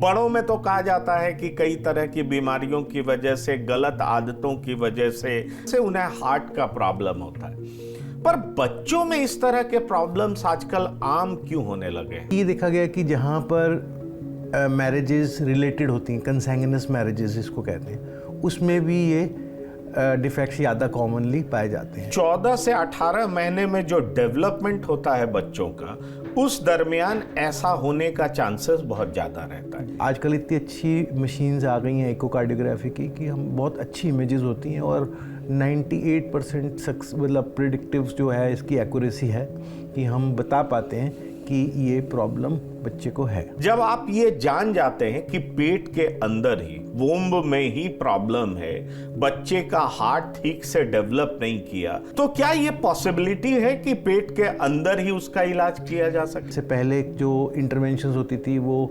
बड़ों में तो कहा जाता है कि कई तरह की बीमारियों की वजह से, गलत आदतों की वजह से उन्हें हार्ट का प्रॉब्लम होता है, पर बच्चों में इस तरह के प्रॉब्लम्स आजकल आम क्यों होने लगे हैं? ये देखा गया कि जहाँ पर मैरिजेस रिलेटेड होती हैं, कंसैंगुइनस मैरिजेस इसको कहते हैं, उसमें भी ये डिफेक्ट्स ज़्यादा कॉमनली पाए जाते हैं। 14 से 18 महीने में जो डेवलपमेंट होता है बच्चों का, उस दरमियान ऐसा होने का चांसेस बहुत ज़्यादा रहता है। आजकल इतनी अच्छी मशीन्स आ गई हैं इकोकार्डियोग्राफी की कि हम बहुत अच्छी इमेजेस होती हैं और 98% मतलब प्रिडिक्टिव जो है इसकी एक्यूरेसी है कि हम बता पाते हैं कि ये प्रॉब्लम बच्चे को है। जब आप ये जान जाते हैं कि पेट के अंदर ही, वोम्ब में ही प्रॉब्लम है, बच्चे का हार्ट ठीक से डेवलप नहीं किया, तो क्या ये पॉसिबिलिटी है कि पेट के अंदर ही उसका इलाज किया जा सके? इससे पहले जो इंटरवेंशंस होती थी वो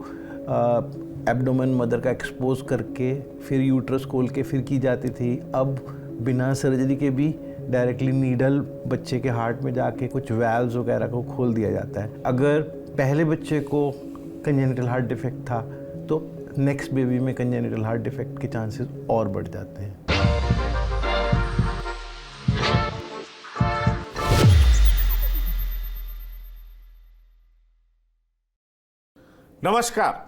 एब्डोमेन मदर का एक्सपोज करके फिर यूट्रस खोल के फिर की जाती थी। अब बिना सर्जरी के भी डायरेक्टली नीडल बच्चे के हार्ट में जाके कुछ वैल्व्स वगैरह को खोल दिया जाता है। अगर पहले बच्चे को कंजेनिटल हार्ट डिफेक्ट था तो नेक्स्ट बेबी में कंजेनिटल हार्ट डिफेक्ट के चांसेस और बढ़ जाते हैं। नमस्कार,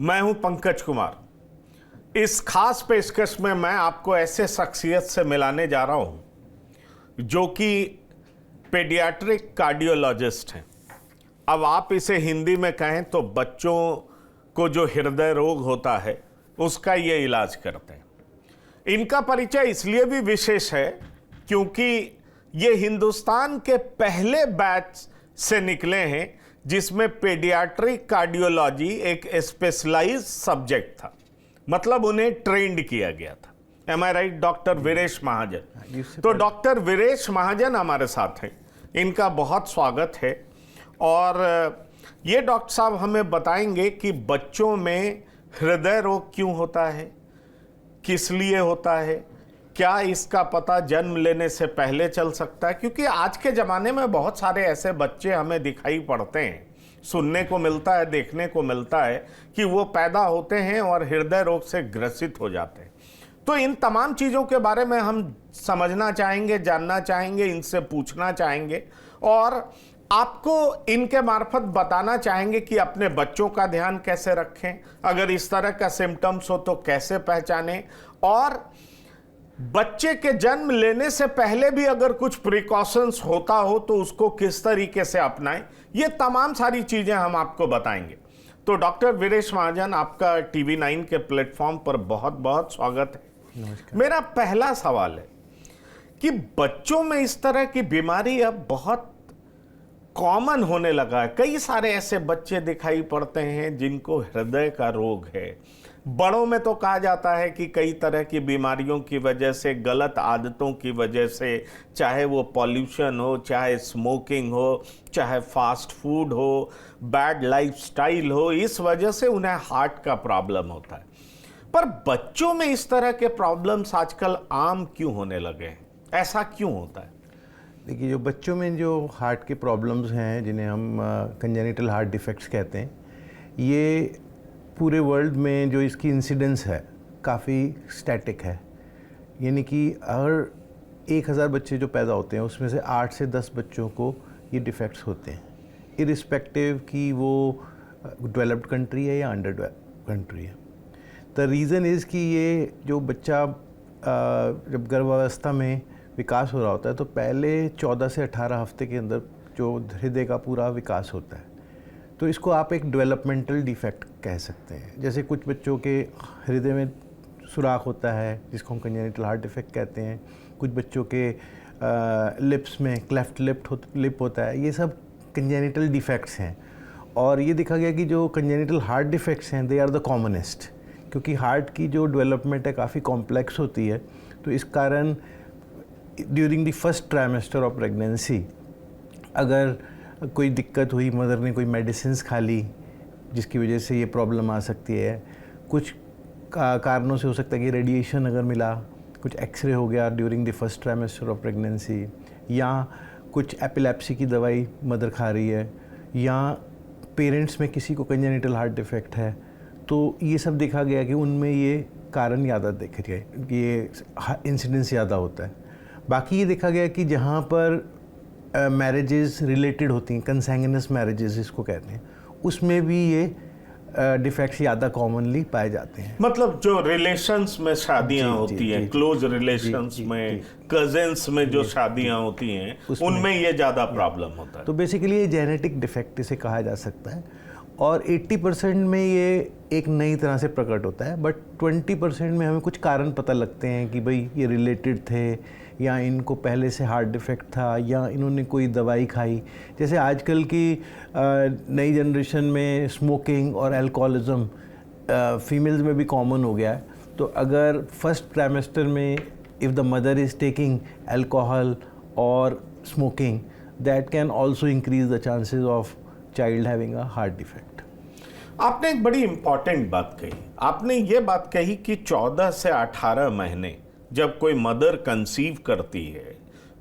मैं हूं पंकज कुमार। इस खास पेशकश में मैं आपको ऐसे शख्सियत से मिलाने जा रहा हूं जो कि पेडियाट्रिक कार्डियोलॉजिस्ट हैं। अब आप इसे हिंदी में कहें तो बच्चों को जो हृदय रोग होता है उसका ये इलाज करते हैं। इनका परिचय इसलिए भी विशेष है क्योंकि ये हिंदुस्तान के पहले बैच से निकले हैं जिसमें पेडियाट्रिक कार्डियोलॉजी एक स्पेशलाइज्ड सब्जेक्ट था, मतलब उन्हें ट्रेंड किया गया था। एम आई राइट डॉक्टर वीरेश महाजन? तो डॉक्टर वीरेश महाजन हमारे साथ हैं, इनका बहुत स्वागत है। और ये डॉक्टर साहब हमें बताएंगे कि बच्चों में हृदय रोग क्यों होता है, किस लिए होता है, क्या इसका पता जन्म लेने से पहले चल सकता है, क्योंकि आज के ज़माने में बहुत सारे ऐसे बच्चे हमें दिखाई पड़ते हैं, सुनने को मिलता है, देखने को मिलता है कि वो पैदा होते हैं और हृदय रोग से ग्रसित हो जाते हैं। तो इन तमाम चीज़ों के बारे में हम समझना चाहेंगे, जानना चाहेंगे, इनसे पूछना चाहेंगे और आपको इनके मार्फत बताना चाहेंगे कि अपने बच्चों का ध्यान कैसे रखें, अगर इस तरह का सिम्टम्स हो तो कैसे पहचानें, और बच्चे के जन्म लेने से पहले भी अगर कुछ प्रिकॉशंस होता हो तो उसको किस तरीके से अपनाएं। ये तमाम सारी चीज़ें हम आपको बताएंगे। तो डॉक्टर वीरेश महाजन, आपका टीवी 9 के प्लेटफॉर्म पर बहुत बहुत स्वागत है। मेरा पहला सवाल है कि बच्चों में इस तरह की बीमारी अब बहुत कॉमन होने लगा है। कई सारे ऐसे बच्चे दिखाई पड़ते हैं जिनको हृदय का रोग है। बड़ों में तो कहा जाता है कि कई तरह की बीमारियों की वजह से, गलत आदतों की वजह से, चाहे वो पॉल्यूशन हो, चाहे स्मोकिंग हो, चाहे फास्ट फूड हो, बैड लाइफस्टाइल हो, इस वजह से उन्हें हार्ट का प्रॉब्लम होता है। पर बच्चों में इस तरह के प्रॉब्लम्स आजकल आम क्यों होने लगे हैं? ऐसा क्यों होता है? देखिए, जो बच्चों में जो हार्ट के प्रॉब्लम्स हैं जिन्हें हम कंजेनिटल हार्ट डिफेक्ट्स कहते हैं, ये पूरे वर्ल्ड में जो इसकी इंसिडेंस है काफ़ी स्टैटिक है। यानी कि हर 1000 बच्चे जो पैदा होते हैं उसमें से 8 से 10 बच्चों को ये डिफेक्ट्स होते हैं, इरिस्पेक्टिव कि वो डेवलप्ड कंट्री है या अंडर डेवलप्ड कंट्री है। द रीज़न इज़ कि ये जो बच्चा जब गर्भावस्था में विकास हो रहा होता है तो पहले 14 से 18 हफ्ते के अंदर जो हृदय का पूरा विकास होता है, तो इसको आप एक डेवलपमेंटल डिफेक्ट कह सकते हैं। जैसे कुछ बच्चों के हृदय में सुराख होता है जिसको हम कंजेनिटल हार्ट डिफेक्ट कहते हैं, कुछ बच्चों के लिप्स में क्लेफ्ट लिप होता है, ये सब कंजेनिटल डिफेक्ट्स हैं। और ये देखा गया कि जो कंजेनिटल हार्ट डिफेक्ट्स हैं दे आर द कॉमनेस्ट, क्योंकि हार्ट की जो डेवलपमेंट है काफ़ी कॉम्प्लेक्स होती है। तो इस कारण during the first trimester of pregnancy अगर कोई दिक्कत हुई, मदर ने कोई मेडिसिन्स खा ली जिसकी वजह से ये प्रॉब्लम आ सकती है। कुछ कारणों से हो सकता है कि रेडिएशन अगर मिला, कुछ एक्सरे हो गया during the first trimester of pregnancy, या कुछ एपिलेप्सी की दवाई मदर खा रही है, या पेरेंट्स में किसी को कंजेनिटल हार्ट डिफेक्ट है, तो ये सब देखा गया कि उनमें ये कारण ज़्यादा देखे गए कि ये इंसिडेंस ज़्यादा होता है। बाकी ये देखा गया कि जहाँ पर मैरिजेस रिलेटेड होती हैं, कंसैंगुइनस मैरिजेस इसको कहते हैं, उसमें भी ये डिफेक्ट्स ज़्यादा कॉमनली पाए जाते हैं। मतलब जो रिलेशंस में शादियां होती हैं, क्लोज रिलेशंस में, कजिन्स में जो शादियां होती हैं, उनमें ये ज़्यादा प्रॉब्लम होता है। तो बेसिकली ये जेनेटिक डिफेक्ट इसे कहा जा सकता है, और 80% में ये एक नई तरह से प्रकट होता है, बट 20% में हमें कुछ कारण पता लगते हैं कि भाई ये रिलेटेड थे, या इनको पहले से हार्ट डिफेक्ट था, या इन्होंने कोई दवाई खाई। जैसे आजकल की नई जनरेशन में स्मोकिंग और अल्कोहलिज्म फीमेल्स में भी कॉमन हो गया है। तो अगर फर्स्ट ट्राइमेस्टर में if the mother is taking alcohol और smoking, that can also increase the chances of child having a heart defect. आपने एक बड़ी इंपॉर्टेंट बात कही। आपने ये बात कही कि 14 से 18 महीने जब कोई मदर कंसीव करती है,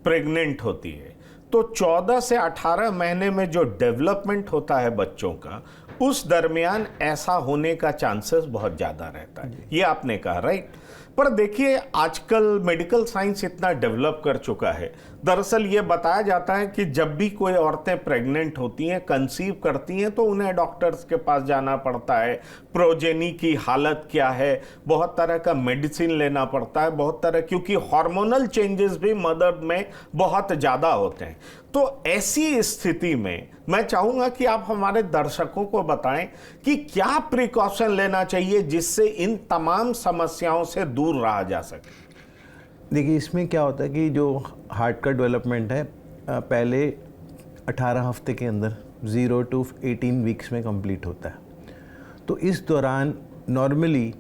प्रेग्नेंट होती है, तो 14 से 18 महीने में जो डेवलपमेंट होता है बच्चों का, उस दरमियान ऐसा होने का चांसेस बहुत ज़्यादा रहता है। ये आपने कहा, राइट? पर देखिए, आजकल मेडिकल साइंस इतना डेवलप कर चुका है। दरअसल ये बताया जाता है कि जब भी कोई औरतें प्रेग्नेंट होती हैं, कंसीव करती हैं, तो उन्हें डॉक्टर्स के पास जाना पड़ता है। प्रोजेनी की हालत क्या है, बहुत तरह का मेडिसिन लेना पड़ता है, बहुत तरह, क्योंकि हार्मोनल चेंजेस भी मदर में बहुत ज़्यादा होते हैं। तो ऐसी स्थिति में मैं चाहूँगा कि आप हमारे दर्शकों को बताएं कि क्या प्रिकॉशन लेना चाहिए जिससे इन तमाम समस्याओं से दूर रहा जा सके। देखिए, इसमें क्या होता है कि जो हार्ट का डेवलपमेंट है पहले 18 हफ्ते के अंदर 0 to 18 वीक्स में कंप्लीट होता है। तो इस दौरान नॉर्मली,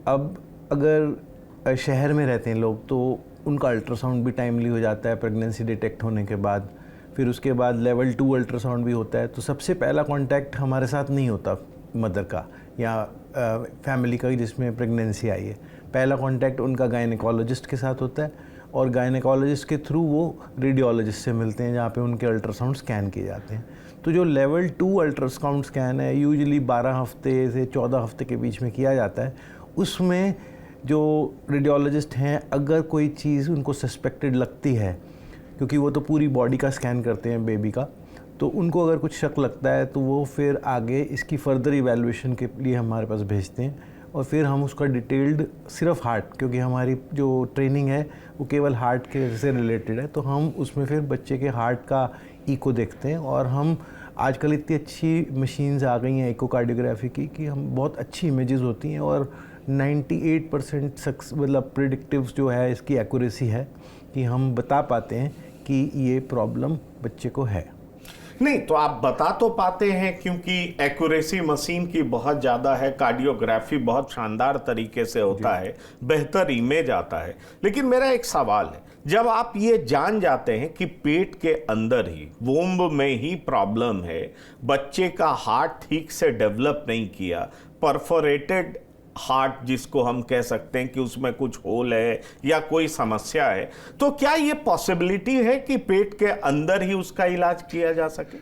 अब अगर शहर में रहते हैं लोग, तो उनका अल्ट्रासाउंड भी टाइमली हो जाता है प्रेगनेंसी डिटेक्ट होने के बाद। फिर उसके बाद लेवल 2 अल्ट्रासाउंड भी होता है। तो सबसे पहला कांटेक्ट हमारे साथ नहीं होता मदर का या फैमिली का जिसमें प्रेगनेंसी आई है। पहला कांटेक्ट उनका गायनेकोलॉजिस्ट के साथ होता है, और गायनेकोलॉजिस्ट के थ्रू वो रेडियोलॉजिस्ट से मिलते हैं, जहाँ पे उनके अल्ट्रासाउंड स्कैन किए जाते हैं। तो जो लेवल 2 अल्ट्रासाउंड स्कैन है, यूजुअली 12 हफ्ते से 14 हफ्ते के बीच में किया जाता है। उसमें जो रेडियोलॉजिस्ट हैं, अगर कोई चीज़ उनको सस्पेक्टेड लगती है, क्योंकि वो तो पूरी बॉडी का स्कैन करते हैं बेबी का, तो उनको अगर कुछ शक लगता है तो वो फिर आगे इसकी फर्दर इवैल्यूएशन के लिए हमारे पास भेजते हैं, और फिर हम उसका डिटेल्ड सिर्फ हार्ट, क्योंकि हमारी जो ट्रेनिंग है वो केवल हार्ट के से रिलेटेड है, तो हम उसमें फिर बच्चे के हार्ट का इको देखते हैं। और हम आजकल इतनी अच्छी मशीन्स आ गई हैं इकोकार्डियोग्राफी की कि हम बहुत अच्छी इमेजेस होती हैं, और 98% सक्स मतलब प्रिडिक्टिव जो है इसकी एक्यूरेसी है कि हम बता पाते हैं कि ये प्रॉब्लम बच्चे को है। नहीं तो आप बता तो पाते हैं, क्योंकि एक्यूरेसी मशीन की बहुत ज़्यादा है, कार्डियोग्राफी बहुत शानदार तरीके से होता है, बेहतर इमेज आता है। लेकिन मेरा एक सवाल है, जब आप ये जान जाते हैं कि पेट के अंदर ही, वोम्ब में ही प्रॉब्लम है, बच्चे का हार्ट ठीक से डेवलप नहीं किया, परफोरेटेड हार्ट जिसको हम कह सकते हैं कि उसमें कुछ होल है या कोई समस्या है, तो क्या ये पॉसिबिलिटी है कि पेट के अंदर ही उसका इलाज किया जा सके?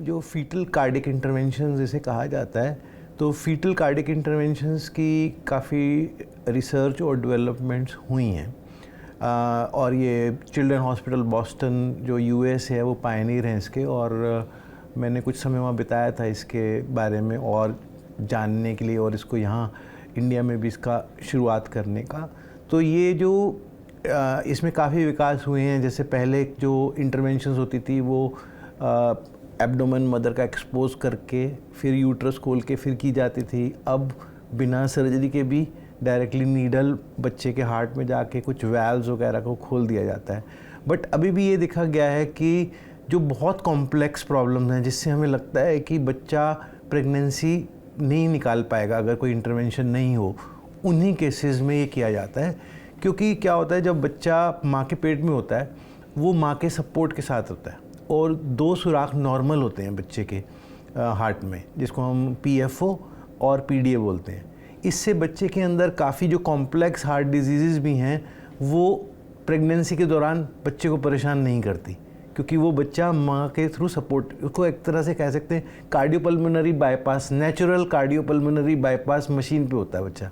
जो फीटल कार्डिक इंटरवेंशन जिसे कहा जाता है, तो फीटल कार्डिक इंटरवेंशंस की काफ़ी रिसर्च और डेवलपमेंट्स हुई हैं, और ये चिल्ड्रन हॉस्पिटल बॉस्टन जो यूएस है वो पायनियर हैं इसके, और मैंने कुछ समय वहाँ बिताया था इसके बारे में और जानने के लिए, और इसको यहाँ इंडिया में भी इसका शुरुआत करने का। तो ये जो इसमें काफ़ी विकास हुए हैं। जैसे पहले जो इंटरवेंशंस होती थी वो एब्डोमेन मदर का एक्सपोज करके फिर यूट्रस खोल के फिर की जाती थी। अब बिना सर्जरी के भी डायरेक्टली नीडल बच्चे के हार्ट में जाके कुछ वैल्व्स वगैरह को खोल दिया जाता है। बट अभी भी ये देखा गया है कि जो बहुत कॉम्प्लेक्स प्रॉब्लम्स हैं जिससे हमें लगता है कि बच्चा प्रेगनेंसी नहीं निकाल पाएगा अगर कोई इंटरवेंशन नहीं हो, उन्हीं केसेस में ये किया जाता है। क्योंकि क्या होता है, जब बच्चा माँ के पेट में होता है वो माँ के सपोर्ट के साथ होता है, और 2 सुराख नॉर्मल होते हैं बच्चे के हार्ट में, जिसको हम PFO और PDA बोलते हैं। इससे बच्चे के अंदर काफ़ी जो कॉम्प्लेक्स हार्ट डिजीज़ भी हैं वो प्रेगनेंसी के दौरान बच्चे को परेशान नहीं करती, क्योंकि वो बच्चा माँ के थ्रू सपोर्ट, उसको एक तरह से कह सकते हैं cardiopulmonary bypass, natural cardiopulmonary bypass machine पे होता है बच्चा,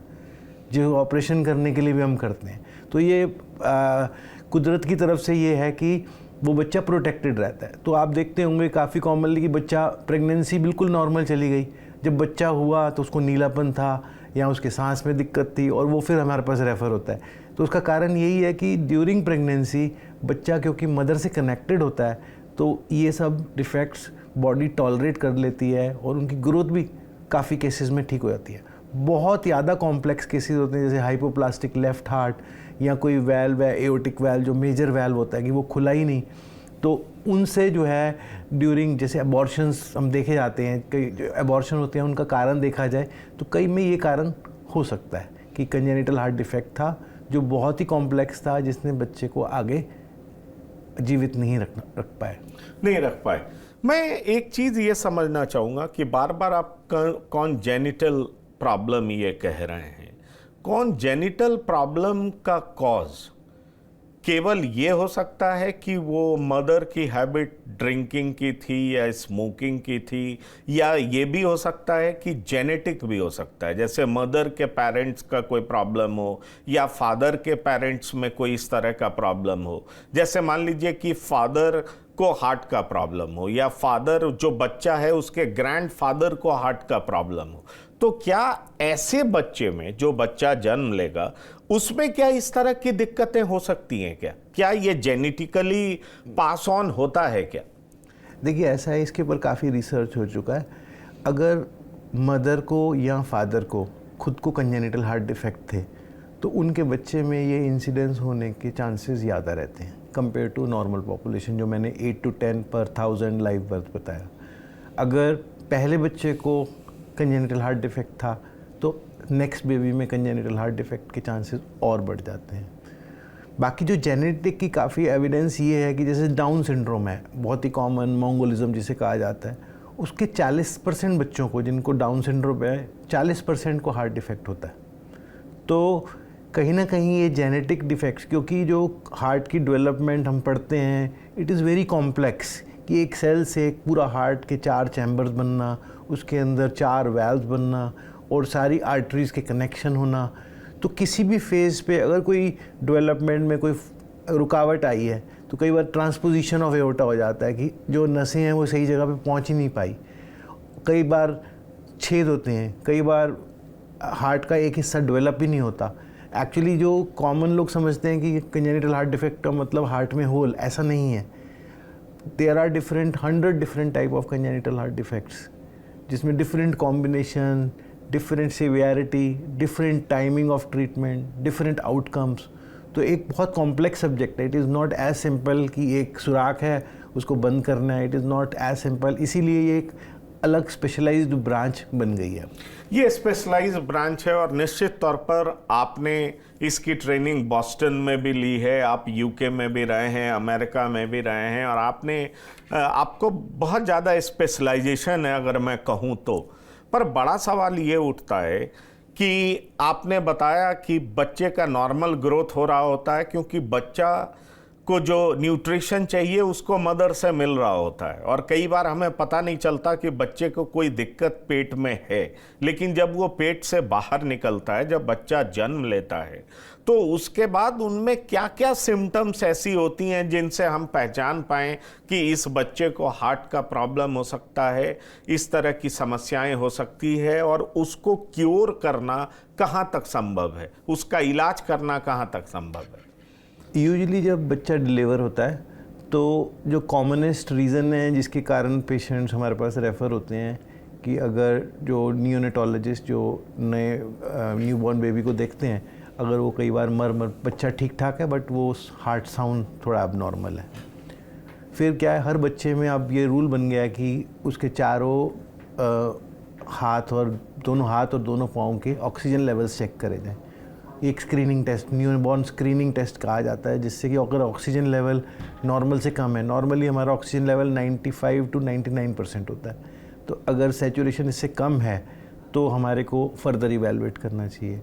जो ऑपरेशन करने के लिए भी हम करते हैं। तो ये कुदरत की तरफ से ये है कि वो बच्चा प्रोटेक्टेड रहता है। तो आप देखते होंगे काफ़ी कॉमनली कि बच्चा, प्रेगनेंसी बिल्कुल नॉर्मल चली गई, जब बच्चा हुआ तो उसको नीलापन था या उसके सांस में दिक्कत थी और वो फिर हमारे पास रेफ़र होता है। तो उसका कारण यही है कि ड्यूरिंग प्रेगनेंसी बच्चा क्योंकि मदर से कनेक्टेड होता है तो ये सब डिफेक्ट्स बॉडी टॉलरेट कर लेती है और उनकी ग्रोथ भी काफ़ी केसेस में ठीक हो जाती है। बहुत ज़्यादा कॉम्प्लेक्स केसेस होते हैं जैसे हाइपोप्लास्टिक लेफ्ट हार्ट या कोई वैल्व है, एओर्टिक वैल्व जो मेजर वैल्व होता है कि वो खुला ही नहीं, तो उनसे जो है ड्यूरिंग जैसे अबॉर्शंस हम देखे जाते हैं, कई जो अबॉर्शन होते हैं उनका कारण देखा जाए तो कई में ये कारण हो सकता है कि कंजेनिटल हार्ट डिफेक्ट था जो बहुत ही कॉम्प्लेक्स था, जिसने बच्चे को आगे जीवित नहीं रख पाए। मैं एक चीज़ ये समझना चाहूँगा कि बार बार आप कॉन्जेनिटल प्रॉब्लम ये कह रहे हैं, कॉन्जेनिटल प्रॉब्लम का कॉज केवल ये हो सकता है कि वो मदर की हैबिट ड्रिंकिंग की थी या स्मोकिंग की थी, या ये भी हो सकता है कि जेनेटिक भी हो सकता है, जैसे मदर के पेरेंट्स का कोई प्रॉब्लम हो या फादर के पेरेंट्स में कोई इस तरह का प्रॉब्लम हो। जैसे मान लीजिए कि फादर को हार्ट का प्रॉब्लम हो या फादर जो बच्चा है उसके ग्रैंडफादर को हार्ट का प्रॉब्लम हो, तो क्या ऐसे बच्चे में जो बच्चा जन्म लेगा उसमें क्या इस तरह की दिक्कतें हो सकती हैं? क्या ये जेनेटिकली पास ऑन होता है क्या? देखिए ऐसा है, इसके ऊपर काफ़ी रिसर्च हो चुका है। अगर मदर को या फादर को खुद को कंजेनिटल हार्ट डिफेक्ट थे तो उनके बच्चे में ये इंसिडेंस होने के चांसेस ज़्यादा रहते हैं कंपेयर टू नॉर्मल पॉपुलेशन, जो मैंने 8 to 10 per 1000 लाइव बर्थ बताया। अगर पहले बच्चे को कंजेनिटल हार्ट डिफेक्ट था तो नेक्स्ट बेबी में कंजेनिटल हार्ट डिफेक्ट के चांसेस और बढ़ जाते हैं। बाकी जो जेनेटिक की काफ़ी एविडेंस ये है कि जैसे डाउन सिंड्रोम है, बहुत ही कॉमन मोंगोलिज्म जिसे कहा जाता है, उसके 40% बच्चों को जिनको डाउन सिंड्रोम है 40% को हार्ट डिफेक्ट होता है। तो कहीं ना कहीं ये जेनेटिक डिफेक्ट्स, क्योंकि जो हार्ट की डेवलपमेंट हम पढ़ते हैं इट इज़ वेरी कॉम्प्लेक्स, कि एक सेल से एक पूरा हार्ट के 4 चैम्बर्स बनना, उसके अंदर 4 वैल्व्स बनना और सारी आर्टरीज़ के कनेक्शन होना। तो किसी भी फेज़ पे अगर कोई डेवलपमेंट में कोई रुकावट आई है तो कई बार ट्रांसपोजिशन ऑफ एओर्टा हो जाता है कि जो नसें हैं वो सही जगह पे पहुंच ही नहीं पाई, कई बार छेद होते हैं, कई बार हार्ट का एक हिस्सा डेवलप ही नहीं होता। एक्चुअली जो कॉमन लोग समझते हैं कि कंजेनिटल हार्ट डिफेक्ट का मतलब हार्ट में होल, ऐसा नहीं है। There are 100 different type of congenital heart defects, जिसमें different combination, different severity, different timing of treatment, different outcomes. तो एक बहुत कॉम्प्लेक्स सब्जेक्ट है। It is not as simple कि एक सुराख है उसको बंद करना है, it is not as simple. इसीलिए ये एक अलग स्पेशलाइज्ड ब्रांच बन गई है। ये स्पेशलाइज्ड ब्रांच है और निश्चित तौर पर आपने इसकी ट्रेनिंग बॉस्टन में भी ली है, आप यूके में भी रहे हैं, अमेरिका में भी रहे हैं, और आपको बहुत ज़्यादा स्पेशलाइजेशन है अगर मैं कहूँ तो। पर बड़ा सवाल ये उठता है कि आपने बताया कि बच्चे का नॉर्मल ग्रोथ हो रहा होता है क्योंकि बच्चा को जो न्यूट्रिशन चाहिए उसको मदर से मिल रहा होता है, और कई बार हमें पता नहीं चलता कि बच्चे को कोई दिक्कत पेट में है, लेकिन जब वो पेट से बाहर निकलता है, जब बच्चा जन्म लेता है, तो उसके बाद उनमें क्या क्या सिम्टम्स ऐसी होती हैं जिनसे हम पहचान पाएं कि इस बच्चे को हार्ट का प्रॉब्लम हो सकता है, इस तरह की समस्याएं हो सकती है, और उसको क्योर करना कहाँ तक संभव है, उसका इलाज करना कहाँ तक संभव है? यूजुअली जब बच्चा डिलीवर होता है तो जो कॉमनेस्ट रीज़न है जिसके कारण पेशेंट्स हमारे पास रेफ़र होते हैं कि अगर जो नियोनेटोलॉजिस्ट जो नए न्यूबॉर्न बेबी को देखते हैं, अगर वो कई बार बच्चा ठीक ठाक है बट वो हार्ट साउंड थोड़ा अब नॉर्मल है, फिर क्या है, हर बच्चे में अब ये रूल बन गया है कि उसके चारों हाथ और दोनों पाँव के ऑक्सीजन लेवल्स चेक करे जाएँ। एक screening test, newborn screening test कहा जाता है, जिससे कि अगर ऑक्सीजन लेवल नॉर्मल से कम है, नॉर्मली हमारा ऑक्सीजन लेवल 95 to 99% होता है, तो अगर सैचुरेशन इससे कम है तो हमारे को फर्दर इवैल्यूएट करना चाहिए।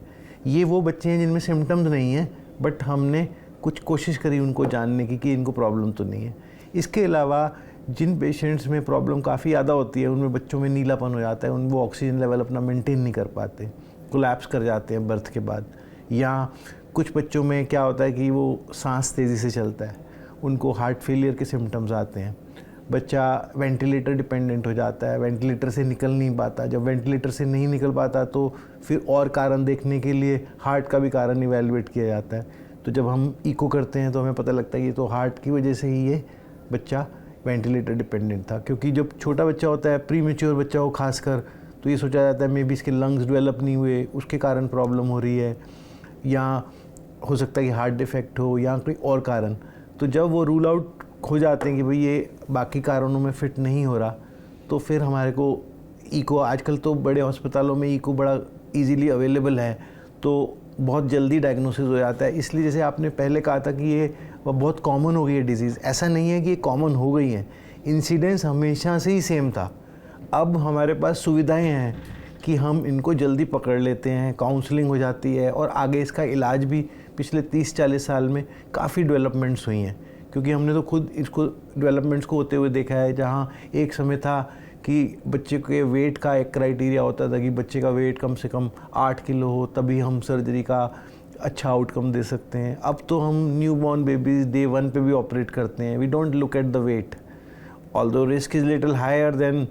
ये वो बच्चे हैं जिनमें सिम्टम्स नहीं हैं बट हमने कुछ कोशिश करी उनको जानने की कि इनको प्रॉब्लम तो नहीं है। इसके अलावा जिन पेशेंट्स में प्रॉब्लम काफ़ी ज़्यादा होती है उनमें बच्चों में नीलापन हो जाता है, वो ऑक्सीजन लेवल अपना मेंटेन नहीं कर पाते, कोलैप्स कर जाते हैं बर्थ के बाद। या कुछ बच्चों में क्या होता है कि वो सांस तेज़ी से चलता है, उनको हार्ट फेलियर के सिम्टम्स आते हैं, बच्चा वेंटिलेटर डिपेंडेंट हो जाता है, वेंटिलेटर से निकल नहीं पाता। जब वेंटिलेटर से नहीं निकल पाता तो फिर और कारण देखने के लिए हार्ट का भी कारण इवैल्यूएट किया जाता है। तो जब हम इको करते हैं तो हमें पता लगता है कि तो हार्ट की वजह से ही ये बच्चा वेंटिलेटर डिपेंडेंट था। क्योंकि जब छोटा बच्चा होता है, प्री मैच्योर बच्चा हो खासकर, तो ये सोचा जाता है मे बी इसके लंग्स डेवलप नहीं हुए, उसके कारण प्रॉब्लम हो रही है, या हो सकता है कि हार्ट डिफेक्ट हो या कोई और कारण। तो जब वो रूल आउट हो जाते हैं कि भाई ये बाकी कारणों में फिट नहीं हो रहा, तो फिर हमारे को इको, आजकल तो बड़े अस्पतालों में इको बड़ा इजीली अवेलेबल है, तो बहुत जल्दी डायग्नोसिस हो जाता है। इसलिए जैसे आपने पहले कहा था कि ये बहुत कॉमन हो गई है डिजीज़, ऐसा नहीं है कि ये कॉमन हो गई है, इंसिडेंस हमेशा से ही सेम था। अब हमारे पास सुविधाएं हैं कि हम इनको जल्दी पकड़ लेते हैं, काउंसलिंग हो जाती है, और आगे इसका इलाज भी पिछले 30-40 साल में काफ़ी डेवलपमेंट्स हुई हैं। क्योंकि हमने तो खुद इसको डेवलपमेंट्स को होते हुए देखा है, जहाँ एक समय था कि बच्चे के वेट का एक क्राइटेरिया होता था कि बच्चे का वेट कम से कम 8 किलो हो तभी हम सर्जरी का अच्छा आउटकम दे सकते हैं। अब तो हम न्यू बॉर्न बेबीज़ डे 1 पे भी ऑपरेट करते हैं। We don't look at the weight, although risk is little higher than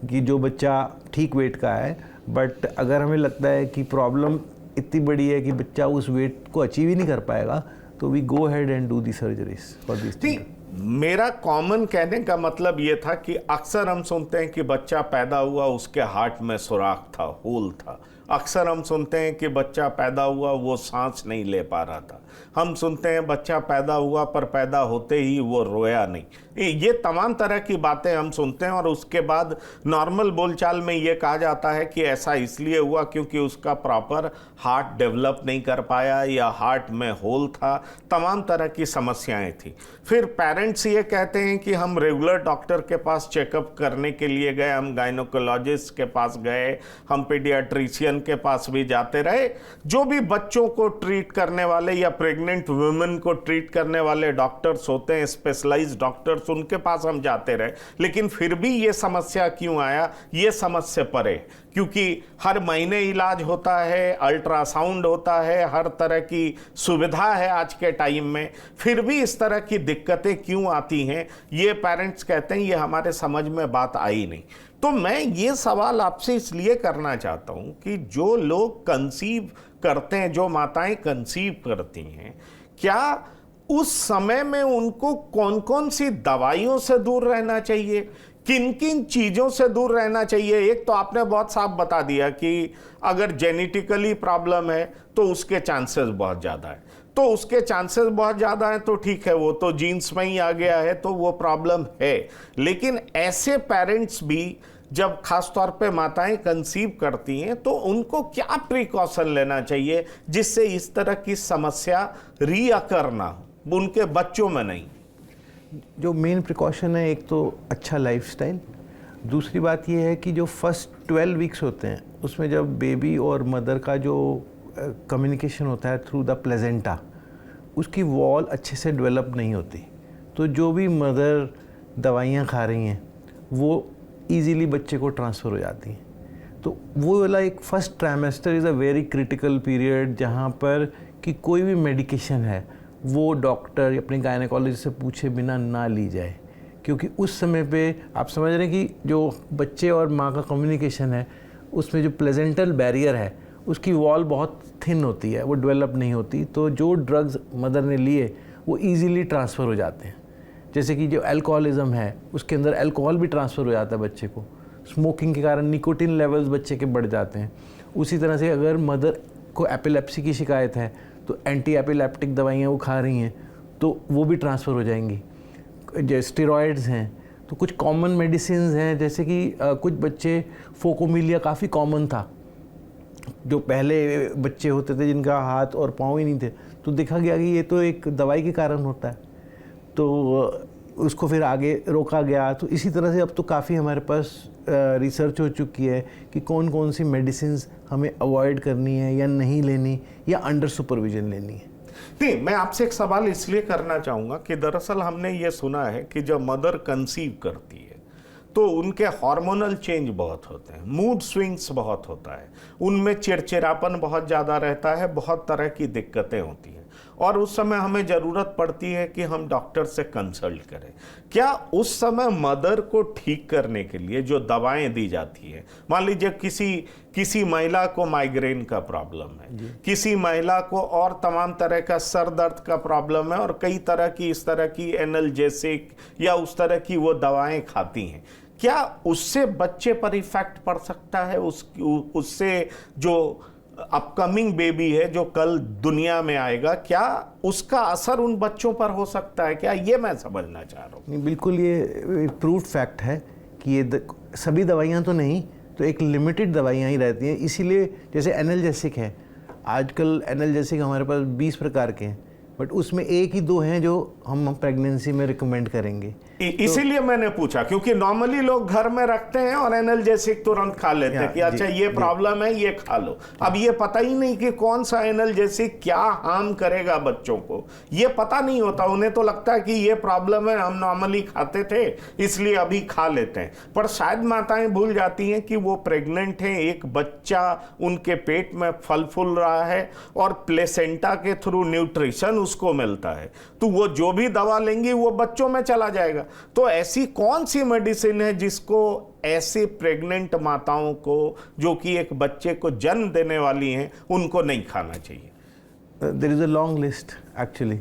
कि जो बच्चा ठीक वेट का है, बट अगर हमें लगता है कि प्रॉब्लम इतनी बड़ी है कि बच्चा उस वेट को अचीव ही नहीं कर पाएगा, तो we go head and do the surgeries for this. मेरा कॉमन कहने का मतलब ये था कि अक्सर हम सुनते हैं कि बच्चा पैदा हुआ उसके हार्ट में सुराख था, होल था। अक्सर हम सुनते हैं कि बच्चा पैदा हुआ वो सांस नहीं ले पा रहा था। हम सुनते हैं बच्चा पैदा हुआ पर पैदा होते ही वो रोया नहीं। ये तमाम तरह की बातें हम सुनते हैं, और उसके बाद नॉर्मल बोलचाल में ये कहा जाता है कि ऐसा इसलिए हुआ क्योंकि उसका प्रॉपर हार्ट डेवलप नहीं कर पाया या हार्ट में होल था, तमाम तरह की समस्याएं थी। फिर पेरेंट्स ये कहते हैं कि हम रेगुलर डॉक्टर के पास चेकअप करने के लिए गए, हम गायनोकोलॉजिस्ट के पास गए, हम पीडियाट्रिशियन के पास भी जाते रहे, जो भी बच्चों को ट्रीट करने वाले या प्रेग्नेंट वुमेन को ट्रीट करने वाले डॉक्टर्स होते हैं, स्पेशलाइज्ड डॉक्टर्स, उनके पास हम जाते रहे। लेकिन फिर भी ये समस्या क्यों आया, ये समझ से परे, क्योंकि हर महीने इलाज होता है, अल्ट्रासाउंड होता है, हर तरह की सुविधा है आज के टाइम में, फिर भी इस तरह की दिक्कतें क्यों आती हैं, ये पेरेंट्स कहते हैं ये हमारे समझ में बात आई नहीं। तो मैं ये सवाल आपसे इसलिए करना चाहता हूं कि जो लोग कंसीव करते हैं, जो माताएं कंसीव करती हैं, क्या उस समय में उनको कौन कौन सी दवाइयों से दूर रहना चाहिए, किन किन चीज़ों से दूर रहना चाहिए? एक तो आपने बहुत साफ बता दिया कि अगर जेनेटिकली प्रॉब्लम है तो उसके चांसेस बहुत ज़्यादा है, तो उसके चांसेस बहुत ज़्यादा हैं तो ठीक है, वो तो जीन्स में ही आ गया है तो वो प्रॉब्लम है। लेकिन ऐसे पेरेंट्स भी जब खास तौर पे माताएं कंसीव करती हैं तो उनको क्या प्रिकॉशन लेना चाहिए जिससे इस तरह की समस्या रीअकर ना हो, उनके बच्चों में नहीं? जो मेन प्रिकॉशन है, एक तो अच्छा लाइफस्टाइल, दूसरी बात ये है कि जो फर्स्ट 12 वीक्स होते हैं उसमें जब बेबी और मदर का जो कम्युनिकेशन होता है थ्रू द प्लेजेंटा, उसकी वॉल अच्छे से डेवलप नहीं होती। तो जो भी मदर दवाइयाँ खा रही हैं वो इजीली बच्चे को ट्रांसफ़र हो जाती हैं। तो वो वाला एक first trimester is a very critical period, जहाँ पर कि कोई भी मेडिकेशन है वो डॉक्टर अपने गायनेकोलॉजिस्ट से पूछे बिना ना ली जाए, क्योंकि उस समय पे आप समझ रहे हैं कि जो बच्चे और माँ का कम्युनिकेशन है उसमें जो प्लेजेंटल बैरियर है उसकी वॉल बहुत थिन होती है, वो डेवलप नहीं होती। तो जो ड्रग्स मदर ने लिए वो ईज़िली ट्रांसफ़र हो जाते हैं। जैसे कि जो अल्कोहलिज्म है उसके अंदर अल्कोहल भी ट्रांसफ़र हो जाता है बच्चे को, स्मोकिंग के कारण निकोटिन लेवल्स बच्चे के बढ़ जाते हैं। उसी तरह से अगर मदर को एपिलेप्सी की शिकायत है तो एंटी एपिलेप्टिक दवाइयाँ वो खा रही हैं तो वो भी ट्रांसफ़र हो जाएंगी। जो स्टेरॉइड्स हैं, तो कुछ कॉमन मेडिसिन हैं, जैसे कि कुछ बच्चे फोकोमिलिया काफ़ी कॉमन था, जो पहले बच्चे होते थे जिनका हाथ और पाँव ही नहीं थे, तो देखा गया कि ये तो एक दवाई के कारण होता है, तो उसको फिर आगे रोका गया। तो इसी तरह से अब तो काफ़ी हमारे पास रिसर्च हो चुकी है कि कौन कौन सी मेडिसिन हमें अवॉइड करनी है या नहीं लेनी या अंडर सुपरविजन लेनी है। नहीं, मैं आपसे एक सवाल इसलिए करना चाहूँगा कि दरअसल हमने ये सुना है कि जब मदर कंसीव करती है तो उनके हार्मोनल चेंज बहुत होते हैं, मूड स्विंग्स बहुत होता है, उनमें चिड़चिड़ापन बहुत ज़्यादा रहता है, बहुत तरह की दिक्कतें होती हैं और उस समय हमें ज़रूरत पड़ती है कि हम डॉक्टर से कंसल्ट करें। क्या उस समय मदर को ठीक करने के लिए जो दवाएं दी जाती हैं, मान लीजिए किसी महिला को माइग्रेन का प्रॉब्लम है, किसी महिला को और तमाम तरह का सर दर्द का प्रॉब्लम है और कई तरह की इस तरह की एनाल्जेसिक या उस तरह की वो दवाएं खाती हैं, क्या उससे बच्चे पर इफेक्ट पड़ सकता है? उससे जो अपकमिंग बेबी है जो कल दुनिया में आएगा, क्या उसका असर उन बच्चों पर हो सकता है? क्या ये मैं समझना चाह रहा हूँ। नहीं, बिल्कुल ये प्रूव्ड फैक्ट है कि ये सभी दवाइयाँ तो नहीं, तो एक लिमिटेड दवाइयाँ ही रहती हैं। इसीलिए जैसे एनाल्जेसिक है, आजकल एनाल्जेसिक हमारे पास 20 प्रकार के हैं, बट उसमें एक ही 2 हैं जो हम प्रेगनेंसी में रिकमेंड करेंगे। इसीलिए मैंने पूछा, क्योंकि नॉर्मली लोग घर में रखते हैं और एनाल्जेसिक तुरंत खा लेते हैं कि अच्छा ये प्रॉब्लम है, ये खा लो। अब ये पता ही नहीं कि कौन सा एनाल्जेसिक क्या हार्म करेगा बच्चों को, ये पता नहीं होता। उन्हें तो लगता है कि ये प्रॉब्लम है, हम नॉर्मली खाते थे इसलिए अभी खा लेते हैं। पर शायद माताएं भूल जाती हैं कि वो प्रेग्नेंट हैं, एक बच्चा उनके पेट में फल फूल रहा है और प्लेसेंटा के थ्रू न्यूट्रिशन उसको मिलता है, तो वो जो भी दवा लेंगी वो बच्चों में चला जाएगा। तो ऐसी कौन सी मेडिसिन है जिसको ऐसे प्रेग्नेंट माताओं को जो कि एक बच्चे को जन्म देने वाली हैं उनको नहीं खाना चाहिए? There is a long list actually.